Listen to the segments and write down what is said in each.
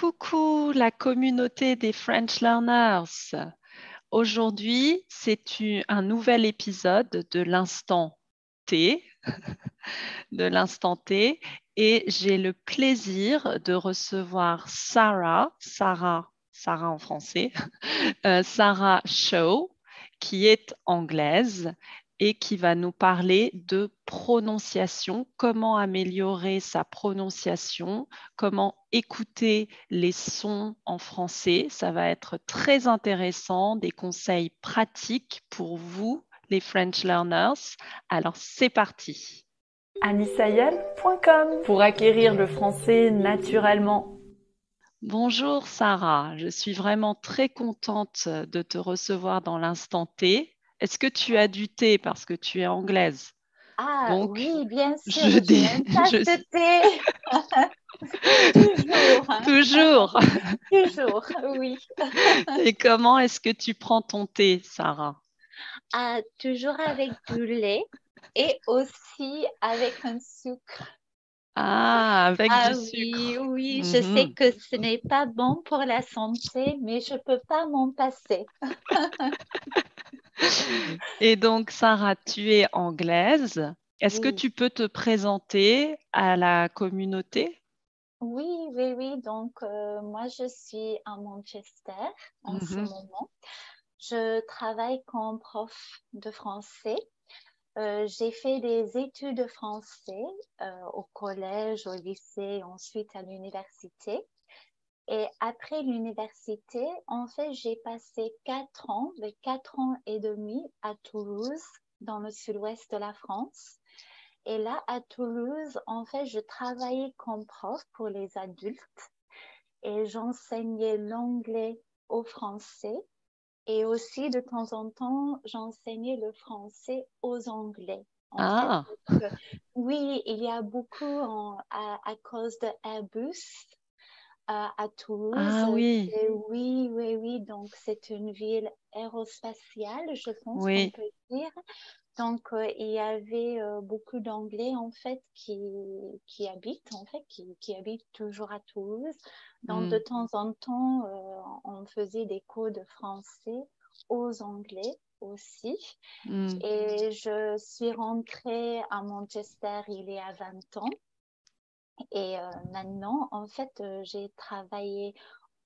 Coucou la communauté des French Learners. Aujourd'hui, un nouvel épisode de l'instant T, de l'instant T, et j'ai le plaisir de recevoir Sarah en français, Sarah Shaw, qui est anglaise et qui va nous parler de prononciation, comment améliorer sa prononciation, comment écouter les sons en français. Ça va être très intéressant, des conseils pratiques pour vous, les French learners. Alors, c'est parti. anisayel.com pour acquérir le français naturellement. Bonjour Sarah, je suis vraiment très contente de te recevoir dans l'instant T. Est-ce que tu as du thé parce que tu es anglaise? Ah Donc, oui, bien sûr, je j'ai dis, une tasse je de thé. Toujours, hein. toujours. Toujours, oui. Et comment est-ce que tu prends ton thé, Sarah? Ah, toujours avec du lait et aussi avec un sucre. Ah, avec Ah du oui, sucre. oui, je sais Mhm. que ce n'est pas bon pour la santé, mais je peux pas m'en passer. Et donc, Sarah, tu es anglaise. Est-ce que Oui, tu peux te présenter à la communauté? oui, oui, oui. Donc, moi, je suis à Manchester en ce Mhm. moment. Je travaille comme prof de français. J'ai fait des études de français au collège, au lycée, ensuite à l'université. Et après l'université, en fait, j'ai passé 4 ans, de 4 ans et demi à Toulouse, dans le sud-ouest de la France. Et là, à Toulouse, en fait, je travaillais comme prof pour les adultes et j'enseignais l'anglais aux Français. Et aussi, de temps en temps, j'enseignais le français aux Anglais. En fait, Ah, parce que, oui, il y a beaucoup à cause de Airbus à Toulouse. ah oui, Oui, oui, oui. Donc, c'est une ville aérospatiale, je pense qu'on oui. peut dire. Donc, il y avait beaucoup d'Anglais, en fait, qui habitent, en fait, qui habitent toujours à Toulouse. Donc, de Hmm, temps en temps, on faisait des cours de français aux Anglais aussi. hmm. Et je suis rentrée à Manchester il y a 20 ans. Et maintenant, en fait, j'ai travaillé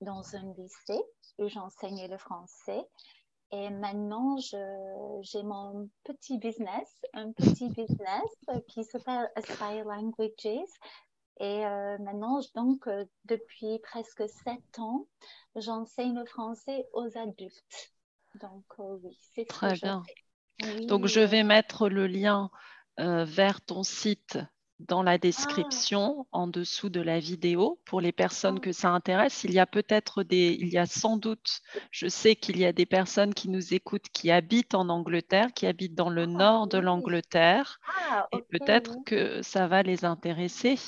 dans un lycée et j'enseignais le français. Et maintenant, j'ai mon un petit business qui s'appelle Aspire Languages. Et maintenant, donc, depuis presque 7 ans, j'enseigne le français aux adultes. Donc, oui, c'est ce que Très je bien. fais. Donc, Oui, je vais mettre le lien vers ton site dans la ah, description en dessous de la vidéo pour les personnes ah, que ça intéresse. Il y a sans doute, je sais qu'il y a des personnes qui nous écoutent qui habitent en Angleterre, qui habitent dans le ah, nord de oui. l'Angleterre Ah, et ok, peut-être oui. que ça va les intéresser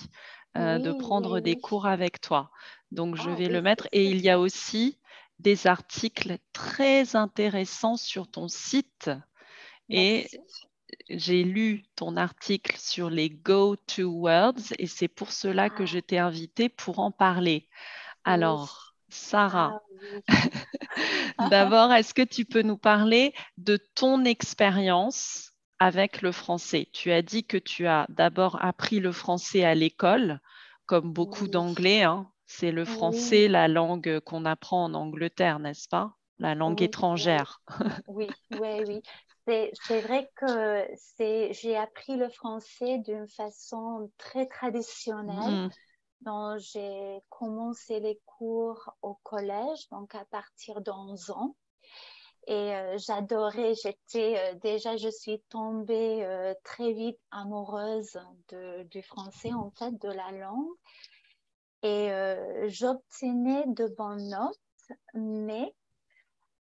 de Oui, oui, prendre des oui. cours avec toi. Donc, je Ah vais le oui, mettre c'est et il y a super. aussi des articles très intéressants sur ton site et Merci. j'ai lu ton article sur les go-to words et c'est pour cela que je Ah t'ai invité pour en parler. oui, Alors, Sarah, ah oui. d'abord, est-ce que tu peux nous parler de ton expérience avec le français? Tu as dit que tu as d'abord appris le français à l'école, comme beaucoup Oui, d'anglais, hein. C'est le oui, français, la langue qu'on apprend en Angleterre, n'est-ce pas? La langue oui, oui, étrangère. oui, oui, oui. C'est vrai que j'ai appris le français d'une façon très traditionnelle. Hmm. Donc, j'ai commencé les cours au collège, donc à partir d'11 ans. Et j'adorais, déjà, je suis tombée très vite amoureuse du français, en fait, de la langue. Et j'obtenais de bonnes notes, mais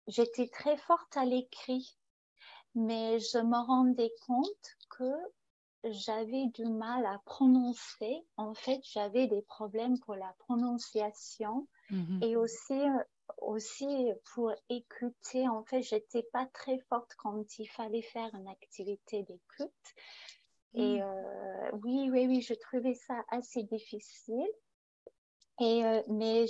j'étais très forte à l'écrit. Mais je me rendais compte que j'avais du mal à prononcer. En fait, j'avais des problèmes pour la prononciation Mhm. et aussi pour écouter. En fait, j'étais pas très forte quand il fallait faire une activité d'écoute. Et oui, oui, oui, je trouvais ça assez difficile. Mais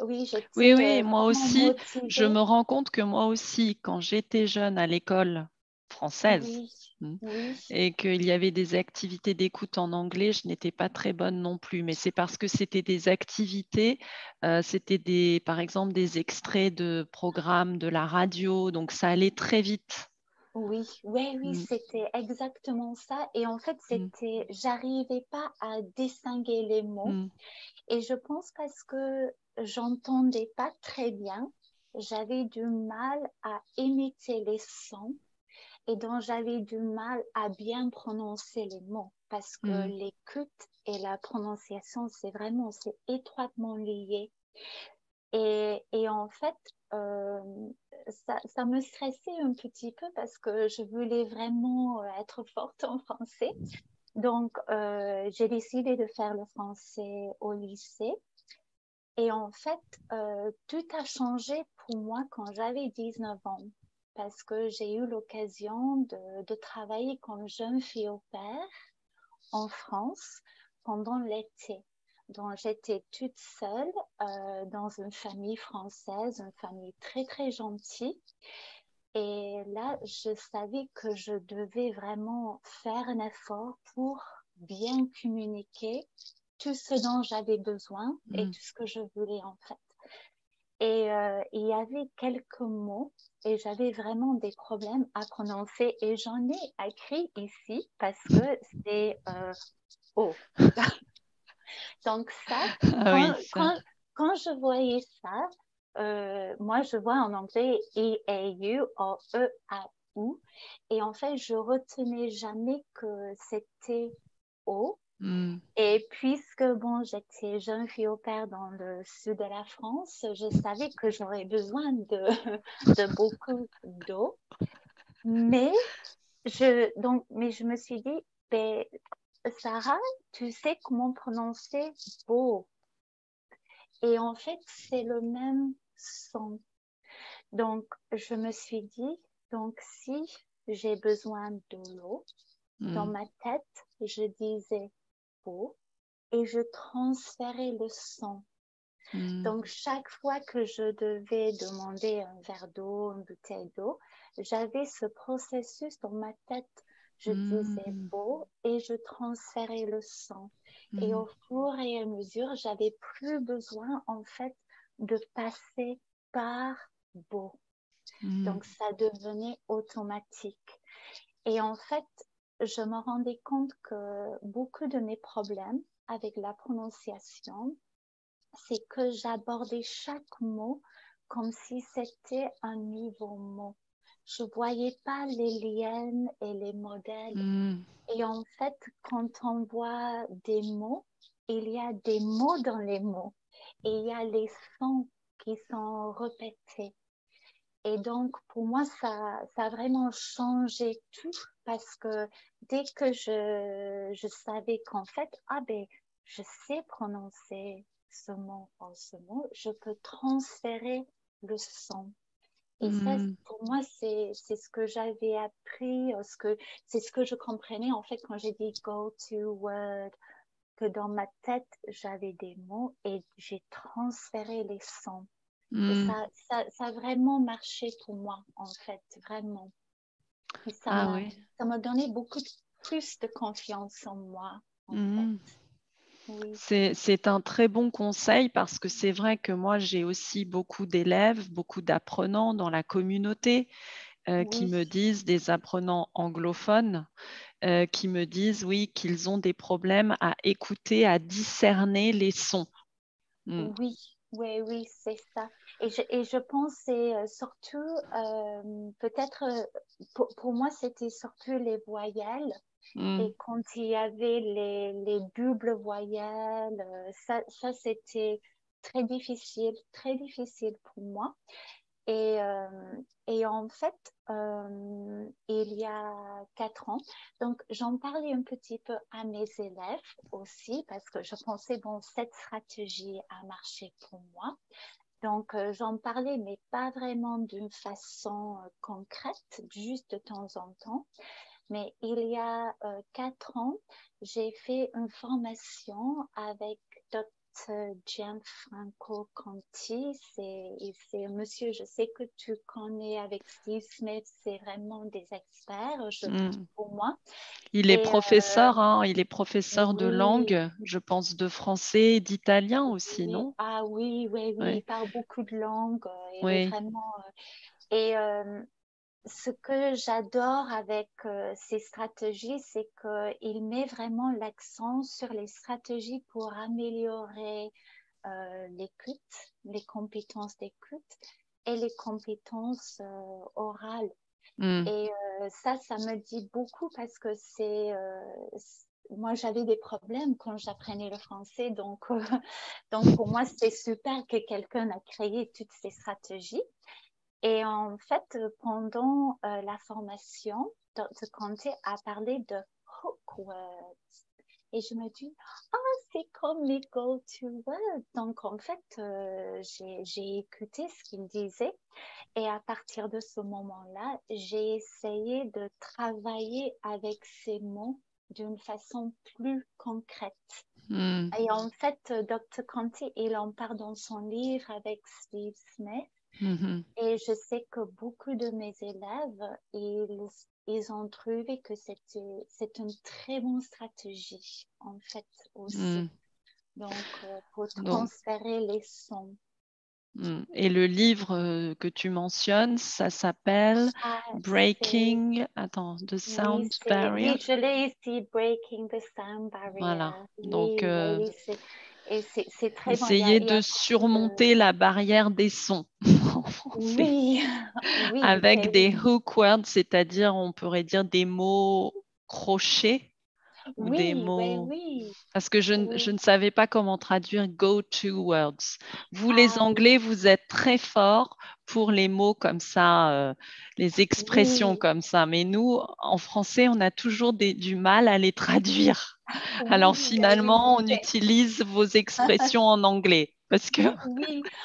Oui, j'étais oui, moi vraiment aussi, je motivée. me rends compte que moi aussi, quand j'étais jeune à l'école française, Oui, oui, et qu'il y avait des activités d'écoute en anglais, je n'étais pas très bonne non plus. Mais c'est parce que c'était des activités, c'était par exemple des extraits de programmes de la radio, donc ça allait très vite. oui, oui, Mm, c'était exactement ça. Et en fait, mm, j'arrivais pas à distinguer les mots. mm, Et je pense parce que j'entendais pas très bien, j'avais du mal à imiter les sons et donc j'avais du mal à bien prononcer les mots parce que mm, l'écoute et la prononciation, c'est étroitement lié. Et en fait, ça me stressait un petit peu parce que je voulais vraiment être forte en français. Donc, j'ai décidé de faire le français au lycée. Et en fait, tout a changé pour moi quand j'avais 19 ans, parce que j'ai eu l'occasion de travailler comme jeune fille au pair en France pendant l'été. Donc, j'étais toute seule dans une famille française, une famille très, très gentille. Et là, je savais que je devais vraiment faire un effort pour bien communiquer tout ce dont j'avais besoin et mm. tout ce que je voulais en fait. Et il y avait quelques mots et j'avais vraiment des problèmes à prononcer et j'en ai écrit ici parce que c'est O. Donc ça, Ah quand, oui, ça. quand, quand je voyais ça, moi je vois en anglais E-A-U ou E-A-U et en fait je retenais jamais que c'était O. Mm, Et puisque, bon, j'étais jeune fille au père dans le sud de la France, je savais que j'aurais besoin de beaucoup d'eau. Mais mais je me suis dit, ben, Sarah, tu sais comment prononcer beau. Et en fait, c'est le même son. Donc, je me suis dit, donc, si j'ai besoin de l'eau, dans mm, ma tête, je disais beau et je transférais le son. mm, Donc, chaque fois que je devais demander un verre d'eau, une bouteille d'eau, j'avais ce processus dans ma tête. Je disais mm, beau et je transférais le son. Et mm, au fur et à mesure, j'avais plus besoin, en fait, de passer par beau. mm, Donc, ça devenait automatique. Et en fait, je me rendais compte que beaucoup de mes problèmes avec la prononciation, c'est que j'abordais chaque mot comme si c'était un nouveau mot. Je voyais pas les liens et les modèles. mm, Et en fait, quand on voit des mots, il y a des mots dans les mots et il y a les sons qui sont répétés. Et donc, pour moi, ça a vraiment changé tout parce que dès que je savais qu'en fait, ah ben, je sais prononcer ce mot en ce mot, je peux transférer le son. Et ça, mm. pour moi, c'est ce que j'avais appris, c'est ce que je comprenais en fait quand j'ai dit go to word, que dans ma tête, j'avais des mots et j'ai transféré les sons. Et Mm. ça a vraiment marché pour moi, en fait, vraiment. Et Ah oui. ça m'a donné beaucoup plus de confiance en moi, en fait. Mm. Oui, C'est un très bon conseil parce que c'est vrai que moi, j'ai aussi beaucoup d'élèves, beaucoup d'apprenants dans la communauté qui oui, me disent, des apprenants anglophones, qui me disent, oui, qu'ils ont des problèmes à écouter, à discerner les sons. Mm. oui, oui, oui, c'est ça. Et je pense c'est surtout, peut-être, pour moi, c'était surtout les voyelles. Mm. Et quand il y avait les doubles voyelles, c'était très difficile pour moi. Et, euh, et en fait, il y a 4 ans, donc j'en parlais un petit peu à mes élèves aussi parce que je pensais, bon, cette stratégie a marché pour moi. Donc, j'en parlais, mais pas vraiment d'une façon concrète, juste de temps en temps. Mais il y a 4 ans, j'ai fait une formation avec Gianfranco Conti, c'est un monsieur, je sais que tu connais avec Steve Smith, c'est vraiment des experts, je trouve, pour moi. Il est professeur, il est professeur de oui, langue, je pense, de français et d'italien aussi, oui, non? oui, il Ouais. parle beaucoup de langues, il est Oui. vraiment... et ce que j'adore avec ces stratégies, c'est qu'il met vraiment l'accent sur les stratégies pour améliorer l'écoute, les compétences d'écoute et les compétences orales. Et ça me dit beaucoup parce que moi, j'avais des problèmes quand j'apprenais le français. Donc pour moi, c'est super que quelqu'un a créé toutes ces stratégies. Et en fait, pendant la formation, Dr. Conte a parlé de hook words. Et je me dis, c'est comme les go-to words. Donc, en fait, j'ai écouté ce qu'il disait. Et à partir de ce moment-là, j'ai essayé de travailler avec ces mots d'une façon plus concrète. Et en fait, Dr. Conte, il en parle dans son livre avec Steve Smith. Et je sais que beaucoup de mes élèves, ils ont trouvé que c'est une très bonne stratégie, en fait, aussi. Donc, pour transférer les sons. Et le livre que tu mentionnes, ça s'appelle Breaking the Sound Barrier. Oui, je l'ai ici, Breaking the Sound Barrier. Voilà. Oui, Donc, c'est très bon. essayer de surmonter la barrière des sons en français. Oui, Avec des hook words, c'est-à-dire, on pourrait dire des mots crochets. Ou des mots... Parce que je ne savais pas comment traduire go-to words. Vous, les Anglais, vous êtes très forts pour les mots comme ça, les expressions comme ça. Mais nous, en français, on a toujours du mal à les traduire. Alors finalement, on utilise vos expressions en anglais. Parce que...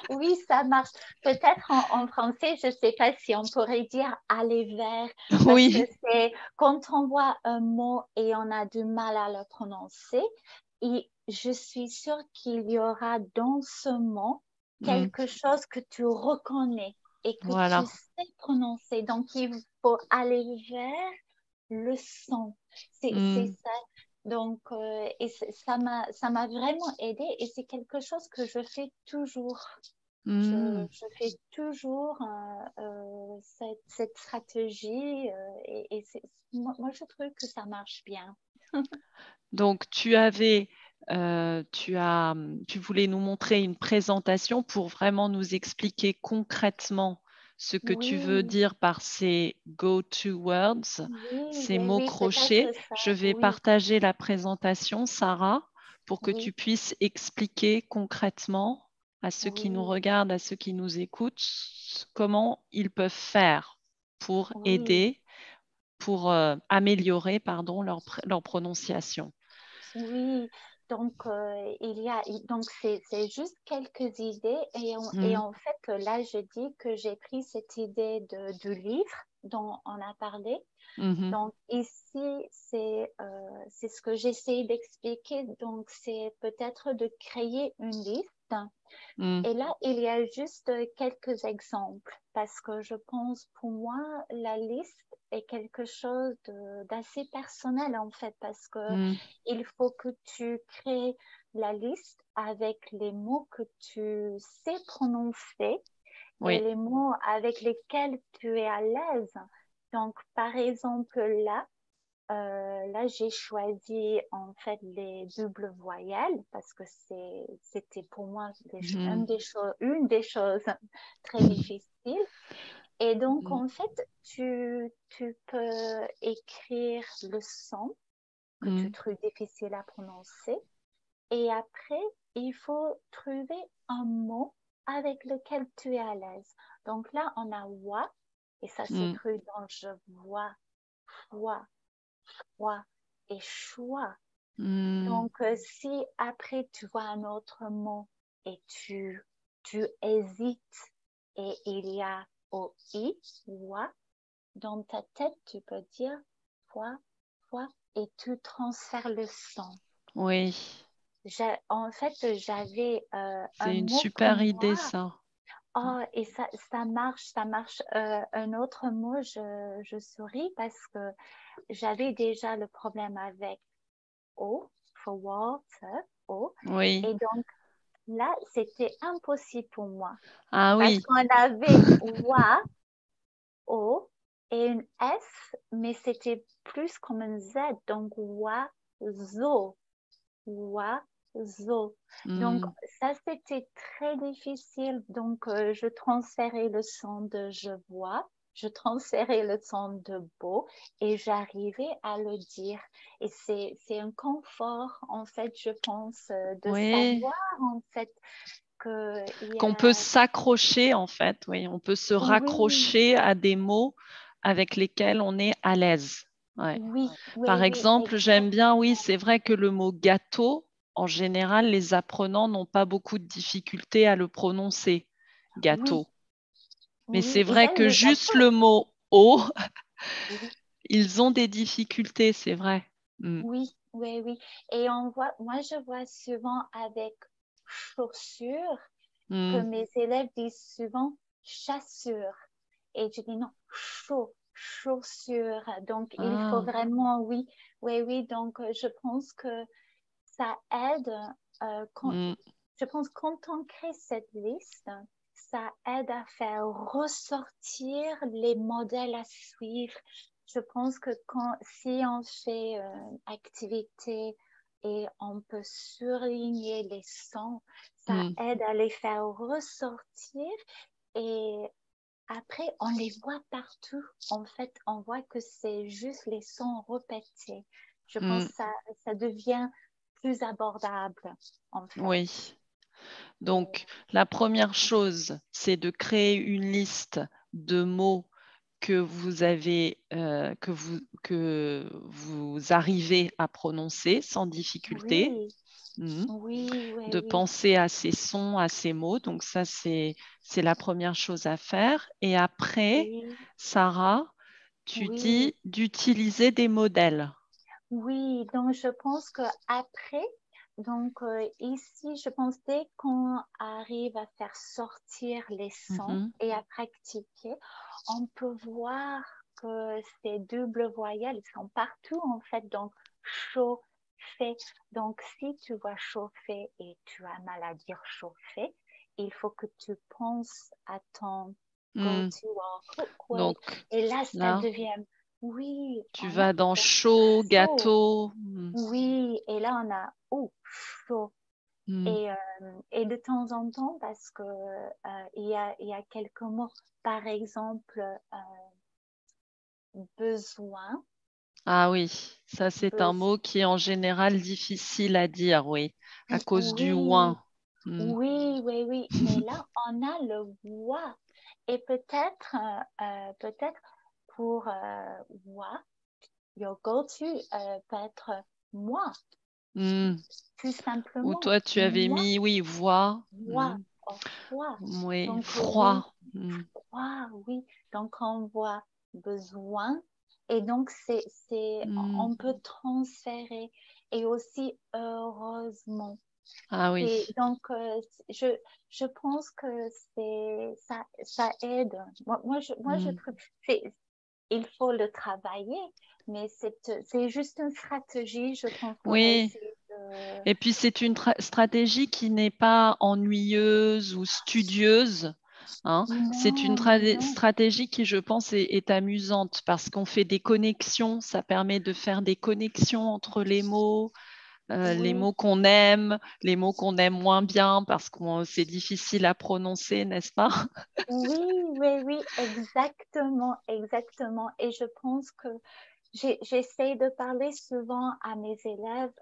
oui, ça marche. Peut-être en français, je ne sais pas si on pourrait dire aller vers. Parce que c'est quand on voit un mot et on a du mal à le prononcer, et je suis sûre qu'il y aura dans ce mot quelque chose que tu reconnais et que tu sais prononcer. Donc, il faut aller vers le son. C'est ça. Donc, et ça m'a vraiment aidé et c'est quelque chose que je fais toujours. Je fais toujours cette stratégie et moi, je trouve que ça marche bien. Donc, tu voulais nous montrer une présentation pour vraiment nous expliquer concrètement ce que tu veux dire par ces go-to words, ces mots crochets. Je vais partager la présentation, Sarah, pour que tu puisses expliquer concrètement à ceux qui nous regardent, à ceux qui nous écoutent, comment ils peuvent faire pour aider, pour améliorer, leur prononciation. Oui, donc donc c'est juste quelques idées et en fait là je dis que j'ai pris cette idée du livre dont on a parlé. Donc ici c'est ce que j'essaie d'expliquer. Donc c'est peut-être de créer une liste. Et là, il y a juste quelques exemples parce que je pense pour moi, la liste est quelque chose d'assez personnel en fait parce que il faut que tu crées la liste avec les mots que tu sais prononcer et les mots avec lesquels tu es à l'aise. Donc, par exemple, là, j'ai choisi en fait les doubles voyelles parce que c'était pour moi une des choses très difficiles. Et donc, en fait, tu peux écrire le son que tu trouves difficile à prononcer. Et après, il faut trouver un mot avec lequel tu es à l'aise. Donc là, on a wa et ça s'écrit dans je vois, foi, foi et choix. Donc, si après tu vois un autre mot et tu hésites et il y a OI, wa, dans ta tête, tu peux dire foi, foi et tu transfères le son. Oui. En fait, j'avais un C'est une mot pour super idée, moi. ça. Oh, et ça marche, ça marche. Un autre mot, je souris parce que j'avais déjà le problème avec O, for water, O. Oui. Et donc, là, c'était impossible pour moi Ah parce oui. qu'on avait wa, O et une S, mais c'était plus comme un Z, donc wa, zo, wa, zo. Donc, Hmm. ça, c'était très difficile. Donc, je transférais le son de je vois, je transférais le son de beau et j'arrivais à le dire. Et c'est un confort, en fait, je pense, de Oui. savoir, en fait, qu'il y Qu'on peut a... s'accrocher, en fait. Oui, on peut se Oui, raccrocher à des mots avec lesquels on est à l'aise. Ouais. oui, Par oui, oui, exemple, j'aime bien, oui, exactement. c'est vrai que le mot gâteau, en général, les apprenants n'ont pas beaucoup de difficultés à le prononcer, Oui, gâteau. Mais oui, c'est ils vrai aiment que les juste gâteaux. le mot eau, Oui, ils ont des difficultés, c'est vrai. Mm. oui, oui, oui. Et moi, je vois souvent avec chaussures que Mm. mes élèves disent souvent chassure. Et je dis non, chaussure. Donc, il faut Ah. vraiment, oui, oui, oui. Donc, je pense que ça aide, euh, quand, Mm. je pense quand on crée cette liste, ça aide à faire ressortir les modèles à suivre. Je pense que si on fait une activité et on peut surligner les sons, ça Mm. aide à les faire ressortir et après, on les voit partout. En fait, on voit que c'est juste les sons répétés. Je pense Mm. que ça devient plus abordable, en fait. Oui. Donc, la première chose, c'est de créer une liste de mots que vous avez, que vous arrivez à prononcer sans difficulté. Oui, Mhm. oui, oui, De oui, penser à ces sons, à ces mots. Donc ça, c'est la première chose à faire. Et après, oui, Sarah, tu oui, dis d'utiliser des modèles. oui. Donc, je pense que après, donc ici, je pense dès qu'on arrive à faire sortir les sons Mhm. et à pratiquer, on peut voir que ces doubles voyelles sont partout en fait. Donc, chauffer. Donc, si tu vois chauffer et tu as mal à dire chauffer, il faut que tu penses à ton Mm. go-to or hook word. Donc Et là, ça là, devient, oui, tu on a vas dans peut-être chaud, chaud. gâteau. Mm. Oui, et là, on a, oh, chaud. Mm. Et de temps en temps, parce que il y a quelques mots, par exemple, besoin, Ah oui, ça c'est un besoin. mot qui est en général difficile à dire, oui, à cause du Oui, ouin. Mm. oui, oui, oui. Mais là, on a le voix. Et peut-être pour voix, your go-to peut être moi, Mm. tout Ou simplement. toi, tu avais Moi, mis, oui, voix. voix, Mm. oh, froid. Oui, Donc, oui, froid. Mm. froid, oui. Donc, on voit besoin. Et donc, Mm. on peut transférer. Et aussi, heureusement. Ah oui. Donc, je pense que ça aide. Je Mm. trouve, il faut le travailler, mais c'est juste une stratégie, je pense qu'on a Oui, essayé de... et puis c'est une stratégie qui n'est pas ennuyeuse ou studieuse, hein. C'est une Non, non, stratégie qui, je pense, est amusante parce qu'on fait des connexions. Ça permet de faire des connexions entre les oui, mots qu'on aime, les mots qu'on aime moins bien parce que c'est difficile à prononcer, n'est-ce pas? oui, oui, oui, exactement, exactement. Et je pense que j'essaie de parler souvent à mes élèves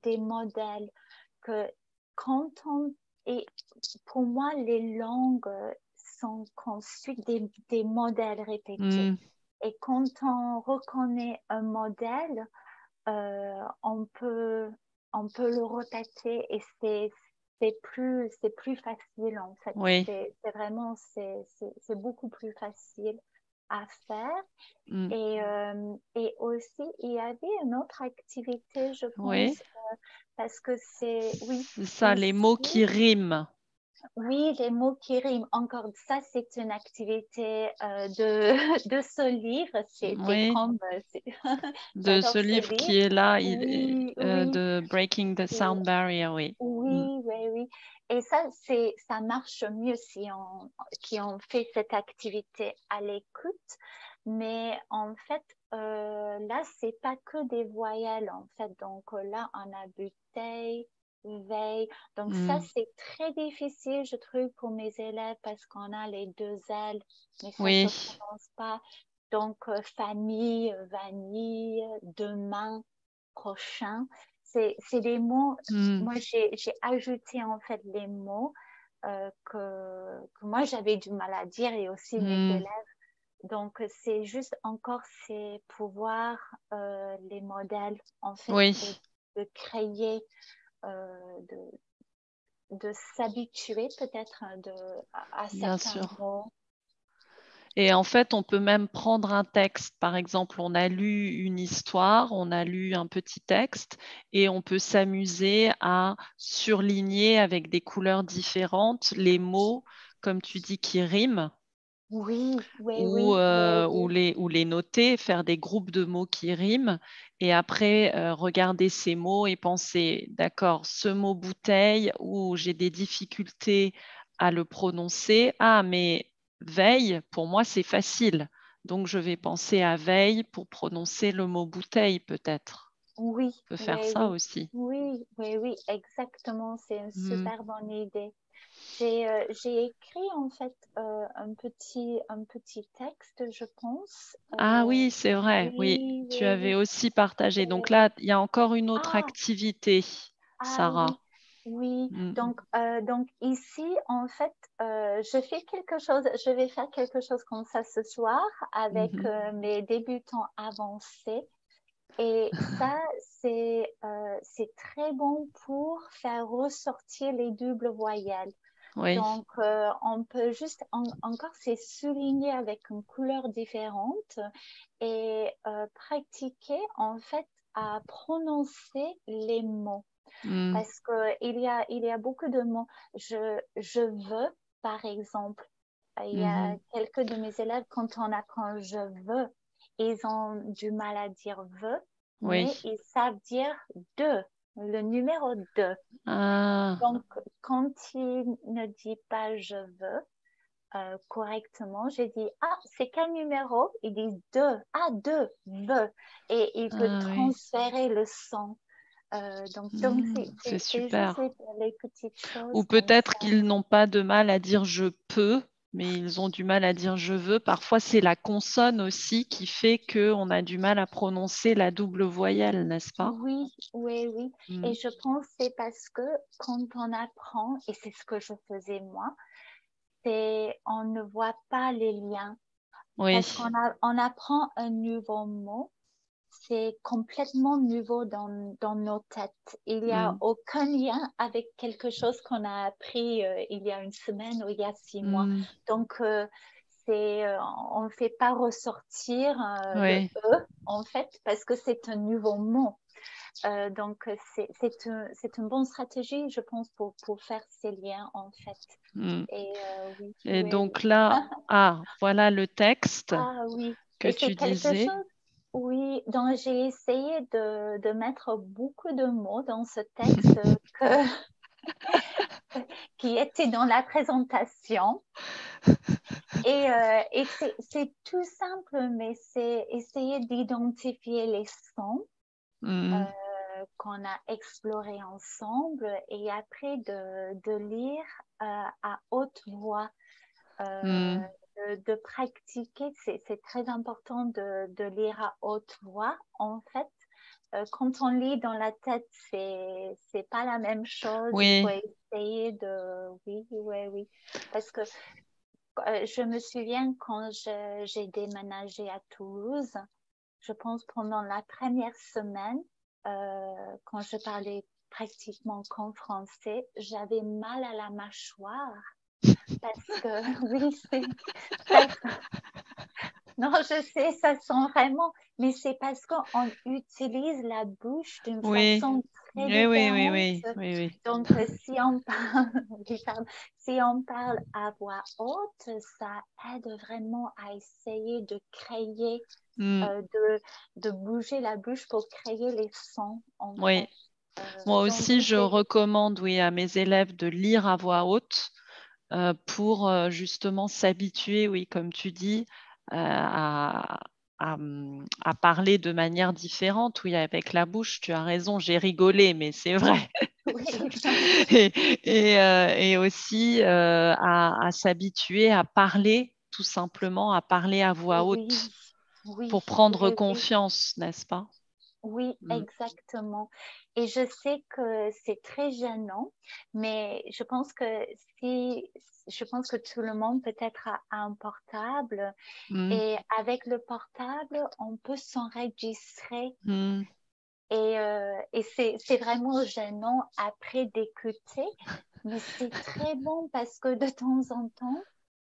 des modèles que quand on... Et pour moi, les langues sont conçues des modèles répétés. Mm, Et quand on reconnaît un modèle, on peut le répéter et c'est plus facile en fait. oui. C'est vraiment, c'est beaucoup plus facile. à faire. Mm. Et aussi, il y avait une autre activité, je Oui, pense, parce que oui, c'est ça, les mots qui riment. oui, les mots qui riment. Encore ça, c'est une activité de ce livre. C'est Oui, comme, de j'adore ce ce livre qui livre. est là, Oui, oui, de Breaking the Sound Barrier, oui. Mm. oui, oui, oui. Et ça marche mieux si on fait cette activité à l'écoute. Mais en fait, là, c'est pas que des voyelles, en fait. Donc là, on a bouteille, veille. Donc ça, Mm. c'est très difficile, je trouve, pour mes élèves parce qu'on a les deux L, mais ça se Oui, prononce pas. Donc famille, vanille, demain, prochain. C'est des mots. mm. Moi, j'ai ajouté en fait les mots que moi j'avais du mal à dire et aussi mes Mm. élèves. Donc, c'est juste encore, c'est pouvoir les modèles en fait Oui, de créer, de s'habituer peut-être à bien certains sûr. mots. Et en fait, on peut même prendre un texte. Par exemple, on a lu une histoire, on a lu un petit texte et on peut s'amuser à surligner avec des couleurs différentes les mots, comme tu dis, qui riment Oui, oui, oui, oui, oui. ou les noter, faire des groupes de mots qui riment et après regarder ces mots et penser, d'accord, ce mot bouteille où j'ai des difficultés à le prononcer. Ah, mais veille, pour moi, c'est facile. Donc, je vais penser à veille pour prononcer le mot bouteille, peut-être. Oui, On peut faire oui, ça oui. aussi. Oui, oui, oui, exactement. C'est une Hmm. super bonne idée. J'ai écrit en fait un petit texte, je pense. Ah oui, c'est vrai, oui, Oui, tu oui, avais oui. aussi partagé. Donc Euh, là, il y a encore une autre ah, activité, ah oui, Sarah. oui. Hmm. Donc ici, en fait, je vais faire quelque chose comme ça ce soir avec Mhm. mes débutants avancés. Et ça, c'est très bon pour faire ressortir les doubles voyelles. Oui. Donc, on peut juste encore c'est souligner avec une couleur différente et pratiquer en fait à prononcer les mots. Hmm. Parce il y a beaucoup de mots. Je veux, par exemple. Il y a Mhm. quelques de mes élèves, quand on apprend je veux, ils ont du mal à dire veux, Oui. mais ils savent dire deux, le numéro 2. Ah, Donc, quand il ne dit pas je veux correctement, j'ai dit ah, c'est quel numéro? Ils disent deux. Ah, deux, veux. Et il peut ah oui. transférer le son. Donc Hmm, c'est c'est juste super. les petites Ou choses comme peut-être ça. qu'ils n'ont pas de mal à dire je peux, mais ils ont du mal à dire je veux. Parfois, c'est la consonne aussi qui fait qu'on a du mal à prononcer la double voyelle, n'est-ce pas? Oui, oui, oui. Hmm. Et je pense que c'est parce que quand on apprend, et c'est ce que je faisais moi, c'est on ne voit pas les liens. Oui. Parce on apprend un nouveau mot, c'est complètement nouveau dans nos têtes. Il n'y a Hmm. aucun lien avec quelque chose qu'on a appris il y a une semaine ou il y a 6 mois. Hmm. Donc, on ne fait pas ressortir le Oui. E, en fait, parce que c'est un nouveau mot. Donc, c'est une bonne stratégie, je pense, pour faire ces liens, en fait. Hmm. Et oui, Et oui, donc oui. là, ah, voilà le texte Ah oui. que Et c'est tu quelque disais. chose, oui, dont j'ai essayé de mettre beaucoup de mots dans ce texte qui était dans la présentation. Et c'est tout simple, mais c'est essayer d'identifier les sons Hmm. qu'on a exploré ensemble et après de lire à haute voix, Hmm. de pratiquer. C'est très important de lire à haute voix. En fait, quand on lit dans la tête, c'est pas la même chose. Il faut Oui. essayer de... Oui, oui, oui. Parce que je me souviens quand j'ai déménagé à Toulouse, je pense pendant la première semaine, quand je parlais pratiquement qu'en français, j'avais mal à la mâchoire parce que oui, Non, je sais, ça sent vraiment, mais c'est parce qu'on utilise la bouche d'une Oui, façon très oui, oui, oui, différente. oui, oui, oui. Donc, si on parle, oui, pardon, si on parle à voix haute, ça aide vraiment à essayer de créer, Mm, de bouger la bouche pour créer les sons, en oui. fait. Moi Donc, aussi, oui, je recommande, oui, à mes élèves de lire à voix haute pour justement s'habituer, oui, comme tu dis, à parler de manière différente. Oui, avec la bouche, tu as raison, j'ai rigolé, mais c'est vrai. oui, Et, et aussi à s'habituer à parler, tout simplement, à parler à voix oui, haute oui, pour prendre oui, oui. confiance, n'est-ce pas? Oui, Mm. exactement. Et je sais que c'est très gênant, mais si, je pense que tout le monde peut-être a un portable Mm. et avec le portable, on peut s'enregistrer Mm. et c'est vraiment gênant après d'écouter, mais c'est très bon parce que de temps en temps,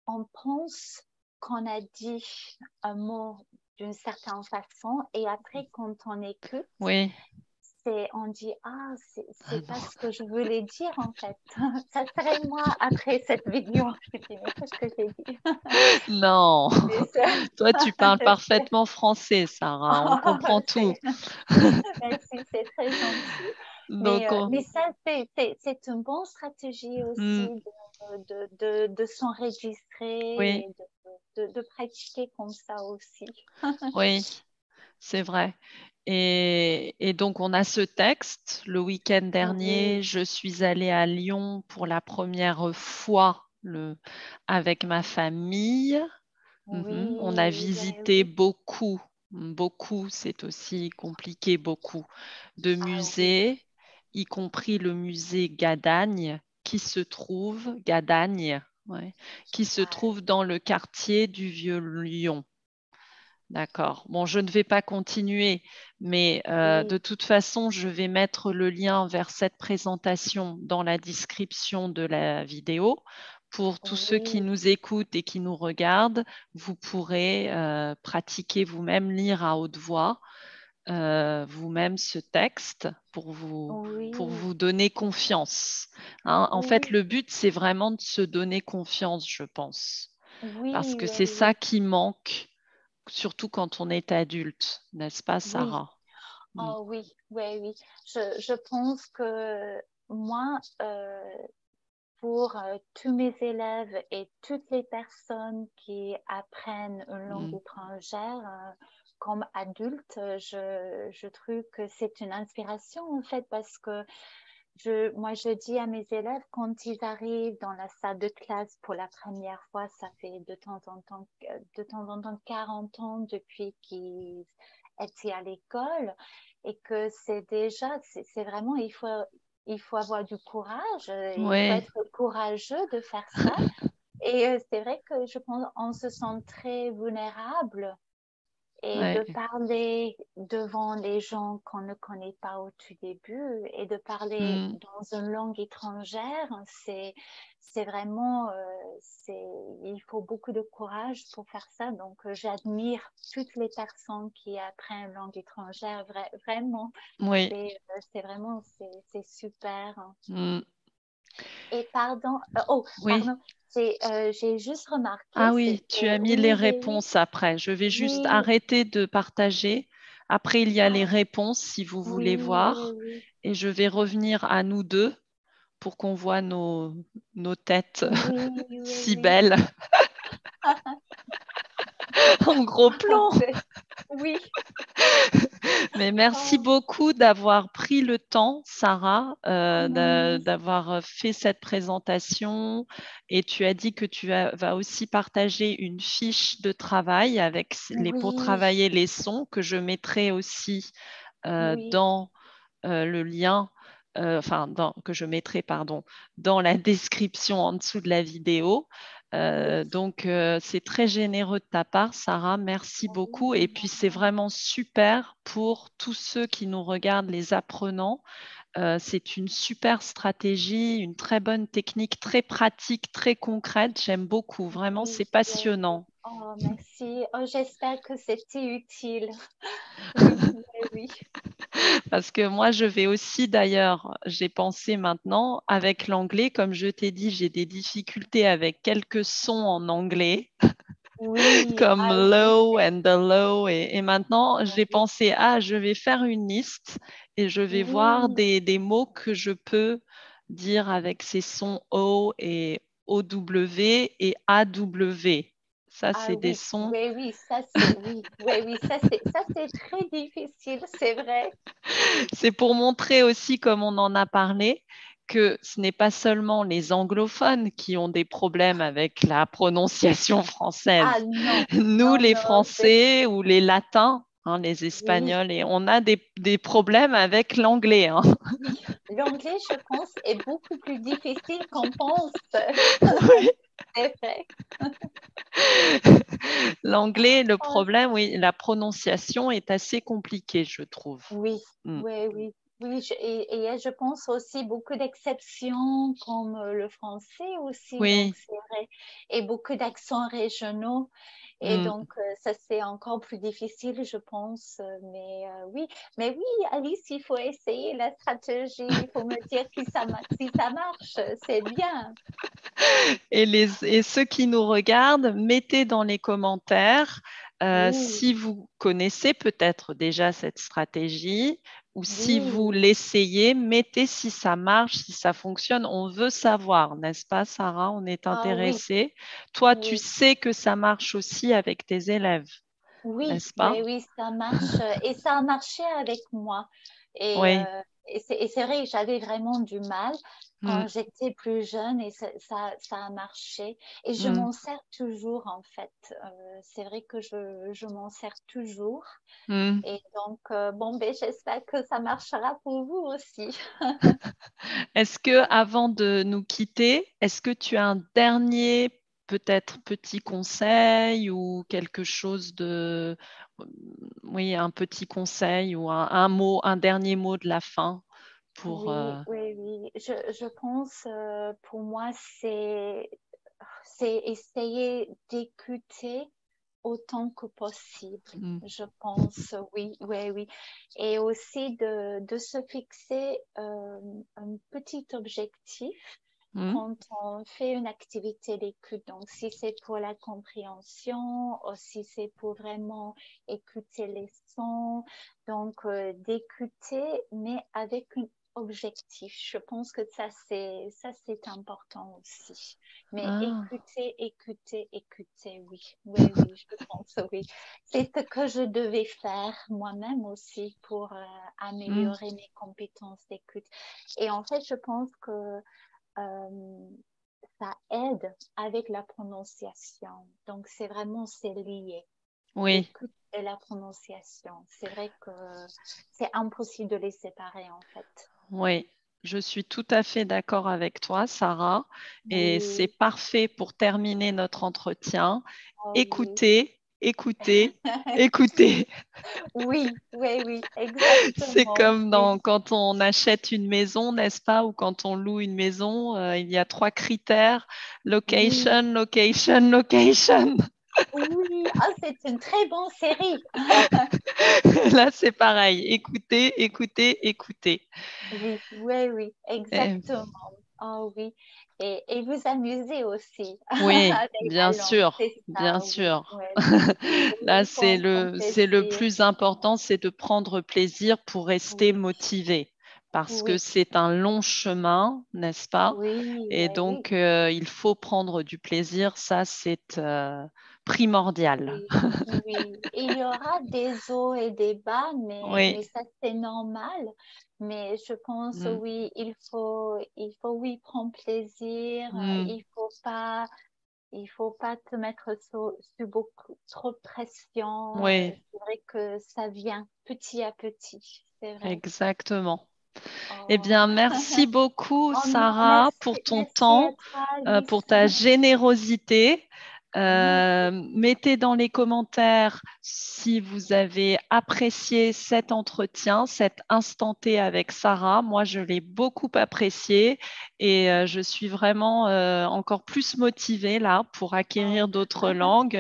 on pense qu'on a dit un mot d'une certaine façon et après quand on écoute, Oui. on dit ah Ah c'est pas non. ce que je voulais dire en fait. Ça serait moi après cette vidéo. Je me dis mais qu'est-ce que j'ai dit? Non. Mais ça, Toi, tu parles je sais. parfaitement français, Sarah. On Oh, comprend tout. c'est- Merci, c'est très gentil. Donc, Mais ça, c'est une bonne stratégie mm, aussi de s'enregistrer oui, et de pratiquer comme ça aussi. oui, c'est vrai. Et donc, on a ce texte. Le week-end Oui, dernier, je suis allée à Lyon pour la première fois avec ma famille. Mhm. On a oui, ouais, visité oui. beaucoup, beaucoup, c'est aussi compliqué, beaucoup de Ah oui, musées, y compris le musée Gadagne, Gadagne, ouais, qui se ah, trouve dans le quartier du Vieux-Lyon. D'accord. Bon, je ne vais pas continuer, mais de oui, toute façon, je vais mettre le lien vers cette présentation dans la description de la vidéo. Pour tous ceux qui oui, nous écoutent et qui nous regardent, vous pourrez pratiquer vous-même, lire à haute voix vous-même ce texte pour oui, vous donner confiance. Hein. En fait, oui, le but, c'est vraiment de se donner confiance, je pense, parce oui, que oui, c'est ça oui, qui manque surtout quand on est adulte, n'est-ce pas, oui. Sarah? Mm. Oh oui, oui, oui. Je pense que moi, pour tous mes élèves et toutes les personnes qui apprennent une langue Mm. étrangère comme adultes, je trouve que c'est une inspiration en fait parce que moi je dis à mes élèves quand ils arrivent dans la salle de classe pour la première fois, ça fait de temps en temps 40 ans depuis qu'ils étaient à l'école et que c'est vraiment, il faut avoir du courage, il faut Oui, être courageux de faire ça. Et c'est vrai que je pense qu'on se sent très vulnérable et de ouais. parler devant les gens qu'on ne connaît pas au tout début et de parler Mm. dans une langue étrangère, c'est vraiment, c'est, il faut beaucoup de courage pour faire ça. Donc, j'admire toutes les personnes qui apprennent une langue étrangère. Vraiment, Oui. c'est vraiment, c'est super. Mm. Et pardon, Oui. pardon, j'ai juste remarqué, Ah oui, c'est tu as que mis les oui, oui, oui, réponses après. Je vais juste oui, arrêter de partager. Après, il y a les ah, réponses si vous voulez oui, oui, voir. oui, Et je vais revenir à nous deux pour qu'on voit nos têtes oui, oui, si oui. belles en gros plan. Oui, Mais merci oh, beaucoup d'avoir pris le temps, Sarah, non, d'avoir fait cette présentation. Et tu as dit que vas aussi partager une fiche de travail pour oui, travailler les sons que je mettrai aussi oui, dans le lien, que je mettrai, pardon, dans la description en dessous de la vidéo. oui, Donc, c'est très généreux de ta part, Sarah. Merci oui, beaucoup. Et puis, c'est non, vraiment super pour tous ceux qui nous regardent, les apprenants. C'est une super stratégie, une très bonne technique, très pratique, très concrète. J'aime beaucoup. Vraiment, oui, c'est oui, passionnant. Oh, merci. Oh, j'espère que c'était utile. Oui, oui, oui. Parce que moi, je vais aussi, d'ailleurs, j'ai pensé maintenant, avec l'anglais, comme je t'ai dit, j'ai des difficultés avec quelques sons en anglais, Oui, comme ah oui, low and the low. Et maintenant, ah j'ai oui, pensé, je vais faire une liste et je vais voir oui, des mots que je peux dire avec ces sons O et OW et AW. Ça, ah c'est des oui, sons. oui, oui, oui, oui, ça c'est très difficile, c'est vrai. C'est pour montrer aussi, comme on en a parlé, que ce n'est pas seulement les anglophones qui ont des problèmes avec la prononciation Ah française. non, Nous, non, les non, Français ou les Latins, les oui, Espagnols, et on a des problèmes avec l'anglais. oui. L'anglais, je pense, est beaucoup plus difficile qu'on pense. C'est vrai. L'anglais, le Oh, problème, oui, la prononciation est assez compliquée, je trouve. oui, Mm. oui, oui. Oui, et je pense aussi beaucoup d'exceptions comme le français aussi, donc Oui. c'est vrai, et beaucoup d'accents régionaux. Et Mm. donc, ça, c'est encore plus difficile, je pense. Mais oui, Alice, il faut essayer la stratégie. Il faut me dire si ça marche. C'est bien. Et ceux qui nous regardent, mettez dans les commentaires Oui, si vous connaissez peut-être déjà cette stratégie ou si vous oui. l'essayez, mettez si ça marche, si ça fonctionne. On veut savoir, n'est-ce pas, Sarah? On est Ah oui, intéressé. Toi, tu oui. sais que ça marche aussi avec tes élèves, Oui, n'est-ce pas? oui, oui, ça marche. Et ça a marché avec moi. Et, Oui. euh, et c'est vrai, j'avais vraiment du mal Mm, quand j'étais plus jeune et ça a marché. Et je mm, m'en sers toujours, en fait. C'est vrai que je m'en sers toujours. mm. Et donc, bon, ben, j'espère que ça marchera pour vous aussi. Est-ce que, avant de nous quitter, est-ce que tu as un dernier, peut-être petit conseil ou quelque chose oui, un petit conseil ou un mot, un dernier mot de la fin pour, Oui, oui, oui. Je pense, pour moi, c'est essayer d'écouter autant que possible. mm, Je pense, oui, oui, oui. Et aussi de se fixer un petit objectif mm, quand on fait une activité d'écoute. Donc, si c'est pour la compréhension, ou si c'est pour vraiment écouter les sons, donc d'écouter, mais avec un objectif. Je pense que ça c'est important aussi. Mais ah, écouter, écouter, écouter, oui, oui, oui, je pense oui. C'est ce que je devais faire moi-même aussi pour mm, améliorer mes compétences d'écoute. Et en fait, je pense que euh, ça aide avec la prononciation. Donc, c'est lié. oui, L'écoute et la prononciation. C'est vrai que c'est impossible de les séparer, en fait. oui. Je suis tout à fait d'accord avec toi, Sarah, et c'est Oui, parfait pour terminer notre entretien. oh oui. Écoutez, écoutez, écoutez. Oui, oui, oui, C'est exactement. comme Oui, quand on achète une maison, n'est-ce pas, ou quand on loue une maison, il y a trois critères, oui, location, location, location. oui. Ah, c'est une très bonne série. Là, c'est pareil. Écoutez, écoutez, écoutez. Oui, oui, oui, Eh, exactement. Oh oui. Et vous amusez aussi oui, avec bien la langue. sûr, C'est bien ça, oui, sûr. oui, oui. Là, Il faut en prendre c'est le plaisir. plus important, c'est de prendre plaisir pour rester Oui, motivé, parce que oui, c'est un long chemin, n'est-ce pas? oui, Et oui, oui. donc, il faut prendre du plaisir, ça, c'est primordial. Oui, oui. Il y aura des hauts et des bas, Oui. mais ça, c'est normal. Mais je pense, Mm, oui, oui, prendre plaisir. mm. Il faut pas te mettre sous beaucoup, trop de pression. Oui, C'est vrai que ça vient petit à petit. C'est vrai. exactement. Eh Oh. bien, merci beaucoup, Oh non, Sarah, pour ton merci à temps, toi, pour Alice. ta générosité. Mettez dans les commentaires si vous avez apprécié cet entretien, cet instant T avec Sarah. Moi, je l'ai beaucoup apprécié et je suis vraiment encore plus motivée là pour acquérir d'autres langues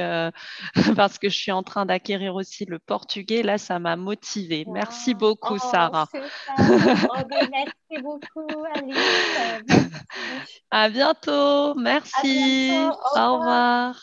parce que je suis en train d'acquérir aussi le portugais. Là, ça m'a motivée. Wow. Merci beaucoup, Sarah. Super. Oh, bien, merci beaucoup, Alice. Merci. À bientôt. À Merci. bientôt. Au Au revoir. revoir.